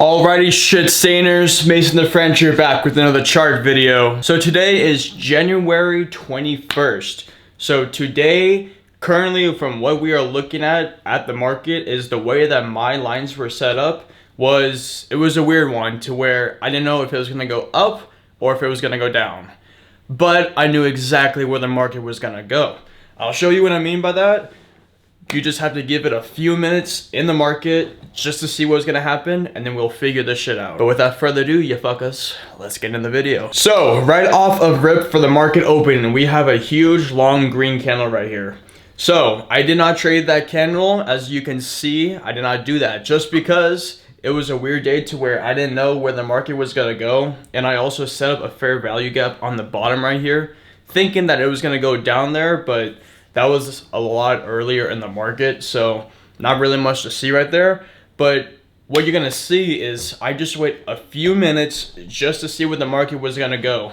Alrighty, shit stainers, Mason the French here back with another chart video. So today is January 21st. So today, currently from what we are looking at the market, is the way that my lines were set up it was a weird one to where I didn't know if it was going to go up or if it was going to go down. But I knew exactly where the market was going to go. I'll show you what I mean by that. You just have to give it a few minutes in the market just to see what's gonna happen, and then we'll figure this shit out. But without further ado, you fuckers, let's get in the video. So, right off of rip for the market open, we have a huge long green candle right here. So, I did not trade that candle. As you can see, I did not do that just because it was a weird day to where I didn't know where the market was gonna go. And I also set up a fair value gap on the bottom right here, thinking that it was gonna go down there, but that was a lot earlier in the market, so not really much to see right there. But what you're gonna see is I just wait a few minutes just to see where the market was gonna go.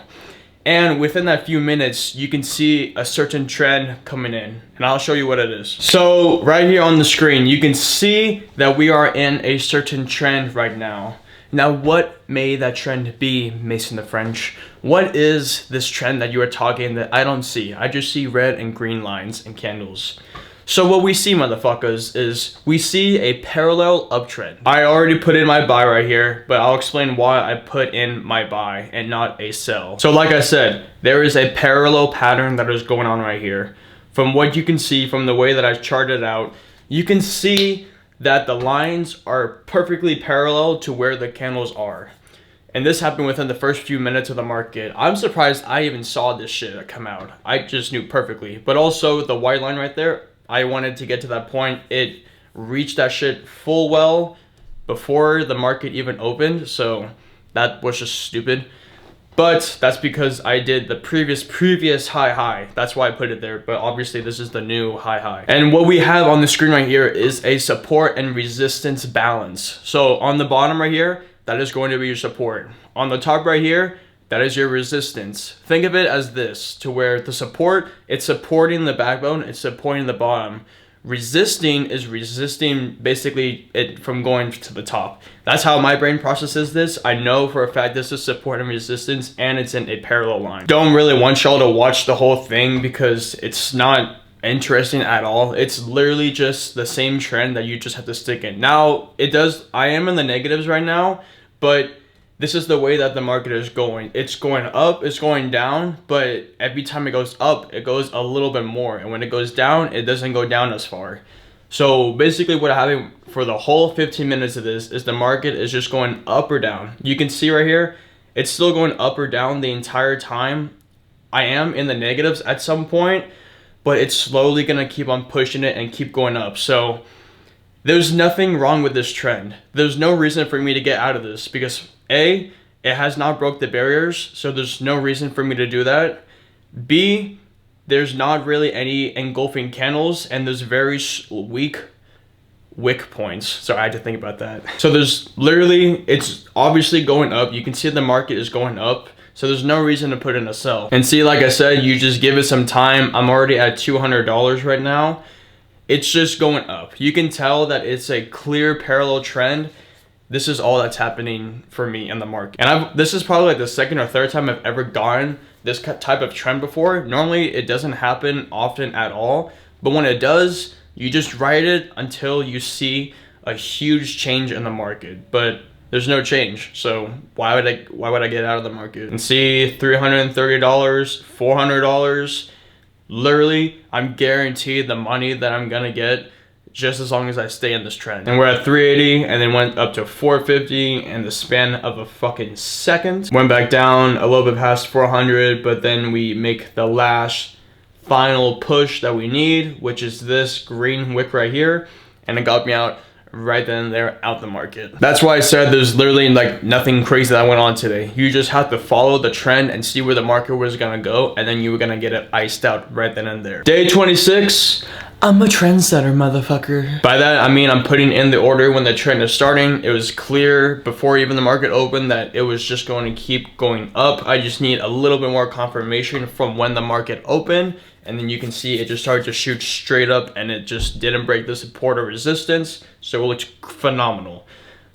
And within that few minutes, you can see a certain trend coming in, and I'll show you what it is. So right here on the screen, you can see that we are in a certain trend right now. Now, what may that trend be, Mason the French? What is this trend that you are talking that I don't see? I just see red and green lines and candles. So what we see, motherfuckers, is we see a parallel uptrend. I already put in my buy right here, but I'll explain why I put in my buy and not a sell. So like I said, there is a parallel pattern that is going on right here. From what you can see, from the way that I've charted out, you can see that the lines are perfectly parallel to where the candles are. And this happened within the first few minutes of the market. I'm surprised I even saw this shit come out. I just knew perfectly. But also the white line right there, I wanted to get to that point. It reached that shit full well before the market even opened. So that was just stupid. But that's because I did the previous high. That's why I put it there. But obviously this is the new high. And what we have on the screen right here is a support and resistance balance. So on the bottom right here, that is going to be your support. On the top right here, that is your resistance. Think of it as this, to where the support, it's supporting the backbone, it's supporting the bottom. Resisting is resisting basically it from going to the top. That's how my brain processes this. I know for a fact this is support and resistance, and it's in a parallel line. Don't really want y'all to watch the whole thing because it's not interesting at all. It's literally just the same trend that you just have to stick in. Now, I am in the negatives right now, but this is the way that the market is going. It's going up, it's going down, but every time it goes up, it goes a little bit more. And when it goes down, it doesn't go down as far. So basically what happened for the whole 15 minutes of this is the market is just going up or down. You can see right here, it's still going up or down the entire time. I am in the negatives at some point, but it's slowly gonna keep on pushing it and keep going up. So there's nothing wrong with this trend. There's no reason for me to get out of this because A, it has not broke the barriers, so there's no reason for me to do that. B, there's not really any engulfing candles, and there's very weak wick points. So I had to think about that. So there's literally, it's obviously going up. You can see the market is going up. So there's no reason to put in a sell. And see, like I said, you just give it some time. I'm already at $200 right now. It's just going up. You can tell that it's a clear parallel trend. This is all that's happening for me in the market. And this is probably like the second or third time I've ever gotten this type of trend before. Normally it doesn't happen often at all, but when it does, you just ride it until you see a huge change in the market. But there's no change, so why would I get out of the market? And see, $330, $400, literally, I'm guaranteed the money that I'm gonna get just as long as I stay in this trend. And we're at 380 and then went up to 450 in the span of a fucking second. Went back down a little bit past 400, but then we make the last final push that we need, which is this green wick right here, and it got me out right then and there, out the market. That's why I said there's literally like nothing crazy that went on today. You just have to follow the trend and see where the market was gonna go, and then you were gonna get it iced out right then and there. Day 26, I'm a trendsetter, motherfucker. By that, I mean I'm putting in the order when the trend is starting. It was clear before even the market opened that it was just going to keep going up. I just need a little bit more confirmation from when the market opened, and then you can see it just started to shoot straight up, and it just didn't break the support or resistance, so it looked phenomenal.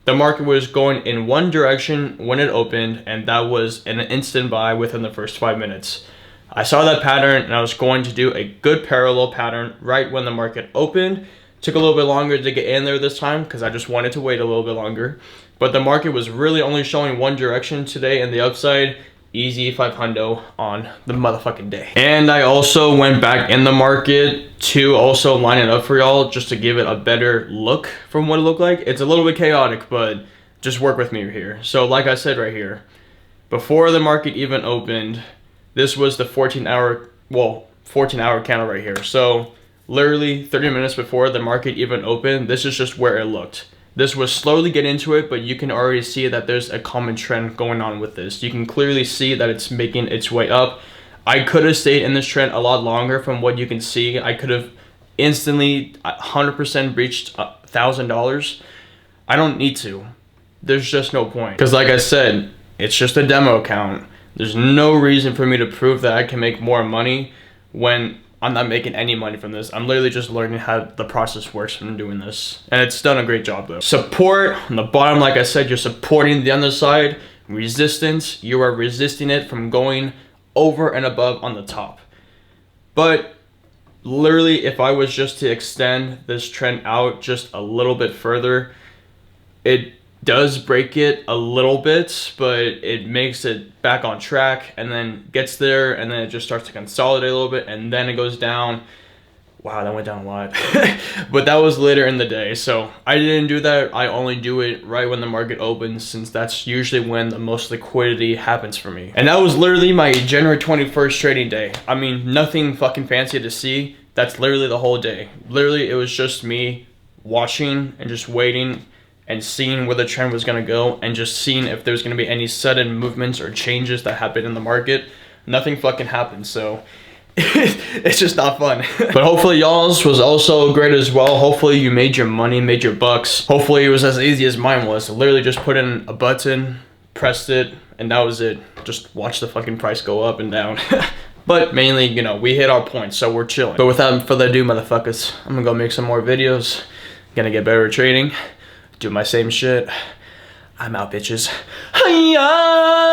The market was going in one direction when it opened, and that was an instant buy within the first 5 minutes. I saw that pattern and I was going to do a good parallel pattern right when the market opened. Took a little bit longer to get in there this time because I just wanted to wait a little bit longer. But the market was really only showing one direction today in the upside. Easy 500 on the motherfucking day. And I also went back in the market to also line it up for y'all just to give it a better look from what it looked like. It's a little bit chaotic, but just work with me here. So like I said right here, before the market even opened, this was the 14-hour candle right here. So literally 30 minutes before the market even opened, this is just where it looked. This was slowly get into it, but you can already see that there's a common trend going on with this. You can clearly see that it's making its way up. I could have stayed in this trend a lot longer from what you can see. I could have instantly 100% reached $1,000. I don't need to. There's just no point. Because like I said, it's just a demo account. There's no reason for me to prove that I can make more money when I'm not making any money from this. I'm literally just learning how the process works from doing this. And it's done a great job though. Support on the bottom, like I said, you're supporting the underside. Resistance, you are resisting it from going over and above on the top. But literally, if I was just to extend this trend out just a little bit further, it does break it a little bit, but it makes it back on track and then gets there, and then it just starts to consolidate a little bit, and then it goes down. Wow, that went down a lot. But that was later in the day, so I didn't do that. I only do it right when the market opens, since that's usually when the most liquidity happens for me. And that was literally my January 21st trading day. I mean, nothing fucking fancy to see. That's literally the whole day. Literally, it was just me watching and just waiting and seeing where the trend was going to go, and just seeing if there's going to be any sudden movements or changes that happen in the market. Nothing fucking happened, so it's just not fun. But hopefully y'all's was also great as well. Hopefully you made your money, made your bucks. Hopefully it was as easy as mine was. Literally just put in a button, pressed it, and that was it. Just watch the fucking price go up and down. But mainly, you know, we hit our points, so we're chilling. But without further ado, motherfuckers, I'm gonna go make some more videos. Gonna get better at trading. Do my same shit. I'm out, bitches. Hiya!